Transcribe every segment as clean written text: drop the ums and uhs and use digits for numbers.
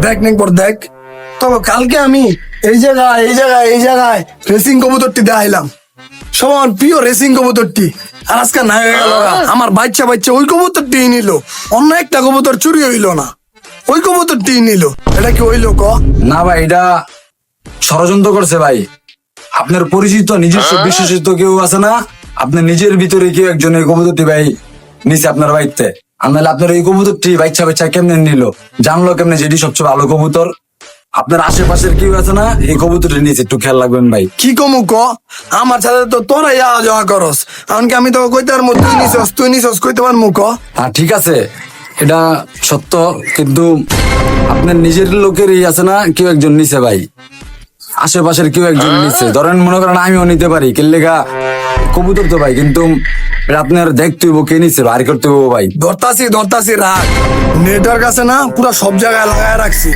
দেখ নেকবর দেখ। তবে কালকে আমি এই জায়গায় রেসিং কবুতরটি দেখাইলাম, সব আমার প্রিয় রেসিং কবুতরটি। আর আজকে না হয়ে গেল আমার বাচ্চা ওই কবুতরটি নিল, অন্য একটা কবুতর চুরি হইল না, ওই কবুতরটি নিল। এটা কি হইলো ক? না ভাই, এটা ষড়যন্ত্র করছে ভাই। আপনার পরিচিত নিজস্ব বিশ্বস্ত কেউ আছে না, আপনার নিজের ভিতরে কেউ একজন এই কবুতরটি ভাই নিচে আপনার বাড়িতে। আনালে আপনার এই কবুতরটি বাচ্চা কেমনে নিল, জানলো কেমনে যেটি সবচেয়ে ভালো কবুতর? আপনার আশেপাশের কেউ আছে না এই কবুতরটি নিচে, একটু খেয়াল রাখবেন ভাই। কি কমু ক? আমার সাথে তো তোরাই আওয়া যাওয়া করস, এমনকি আমি তো কইতে পারবো তুই নিছস কইতে পারবো ক? হ্যাঁ ঠিক আছে, এটা সত্য, কিন্তু আপনার নিজের লোকেরই আছে না কেউ একজন নিচে ভাই, আশেপাশের কেউ একজন নিচে। ধরেন মনে করেন আমিও নিতে পারি, কেলেগা কবুতর তো ভাই, কিন্তু এটা আপনার দেখতে হইব কে নিচে, বাড়ি করতে হইব ভাই। ধরতাছি রাখ, নেটওয়ার্ক আছে না পুরো সব জায়গায় লাগায় রাখছি।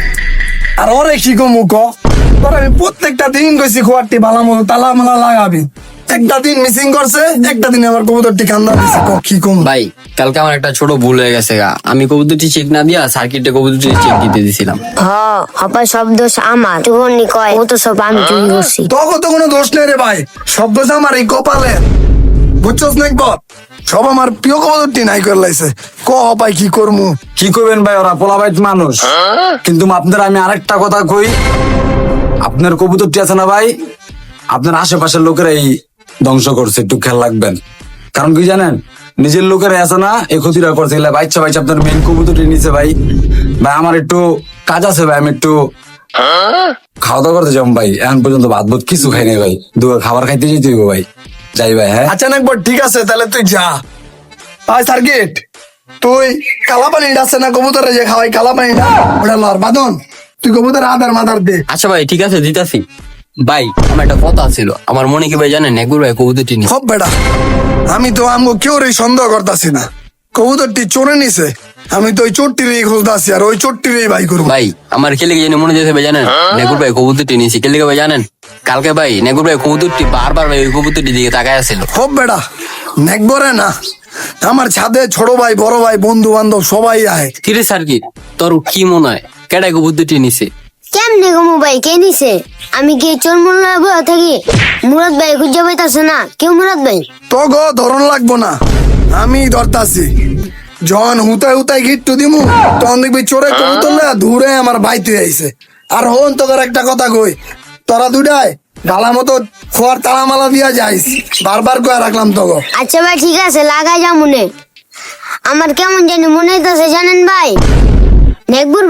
আর ওরে কি কমু ক? তোর আমি প্রত্যেকটা দিন কইছি খোয়ারটি ভালো মতো তালা মালা লাগাবি, একটা দিন মিসিং করছে, একটা দিন আমার কবুতরটি কান্দা দিছে। ক কি কমু? ভাই কালকে আমার একটা ছোট ভুল হয়ে গেছে গা, আমি কবুতরটি চেক না দিয়া সার্কিটে কবুতরটি চেক দিতে দিছিলাম। হপার সব দোষ আমার, তুই কয় ও তো সব আমি চুরি করছি। তোকে তো কোনো দোষ নেই রে ভাই, সব দোষ আমার এই কপালে, বুঝছস না? সব আমার প্রিয় কবুতরটি নাই করে লাইছে। ক ভাই কি করমু? কি করবেন ভাই, ওরা পোলাবাইত মানুষ। কিন্তু আপনার আমি আরেকটা কথা কই, আপনার কবুতরটি আছে না ভাই, আপনার আশেপাশের লোকেরা এই ধ্বংস করছে, একটু খেয়াল রাখবেন। কারণ কি জানেন, নিজের লোকেরা আছে না এই ক্ষতিটা করছে। বাচ্চা আপনার মেন কবুতরটি নিচে ভাই। ভাই আমার একটু কাজ আছে ভাই, আমি একটু খাওয়া দাওয়া করতে যাবো ভাই। এখন পর্যন্ত ভাত ভাত কিছু খাই নাই ভাই, খাবার খাইতে যেতে হইব ভাই। যাই ভাই। হ্যাঁ আচ্ছা নাকবর ঠিক আছে, তাহলে তুই যা। ভাই সার্কিট, তুই কালা পানিটা আছে না কবুতরে যে খাওয়াই, কালা পানিটা ওটা লর বাদন, তুই কবুতর আধার মাদার দে। আচ্ছা ভাই ঠিক আছে দিতাছি। ভাই আমার একটা কথা ছিল, আমার মনে কি ভাই জানেন একবার ভাই কবুতরটি নিয়ে হব বেটা, আমি তো আমগো কেউ সন্দেহ করতেছি না, কবুতরটি চোরে নিছে। আমি তো ওই চোরটিরই খুঁজতেছি, আর ওই চোরটিরই ভাই করবো। ভাই আমার খেলে জানি মনে যেতে ভাই জানেন নেগুর ভাই কবুতরটি নিয়েছি খেলে ভাই জানেন, কালকে ভাই নেগুর ভাই কবুতরটি বারবার ভাই ওই কবুতরটির দিকে তাকায় আছিল। হব বেটা, নেকবরে না, আমার ছাদে ছোট ভাই বড় ভাই বন্ধু বান্ধব সবাই আয়। কিরে সার্কিট, তোর কি মনে হয় কেডাই কবুতরটি নিছে? কেমনে গো ভাই কে নিছে? আমি কি চোর মোল্লা বয়া থাকি? মুরাদ ভাই খুঁজে পাইতাছে না কেউ? মুরাদ ভাই তো গো ধরন লাগবো না, আমি ধরতাছি। যখন হুতাই গিট্টু দিমু তখন দেখবি চোরে কবুতর না দূরে আমার বাইতে আইছে। আর হন তোর একটা কথা কই, তোরা দুটায় গালা মতো খোয়ার তালা মালা দিয়া যাইস, বারবার কয়ে রাখলাম তো গো। আচ্ছা ভাই ঠিক আছে, লাগাই যা মনে। আমার কেমন জানি মনে হইতাছে জানেন ভাই, নেকবুর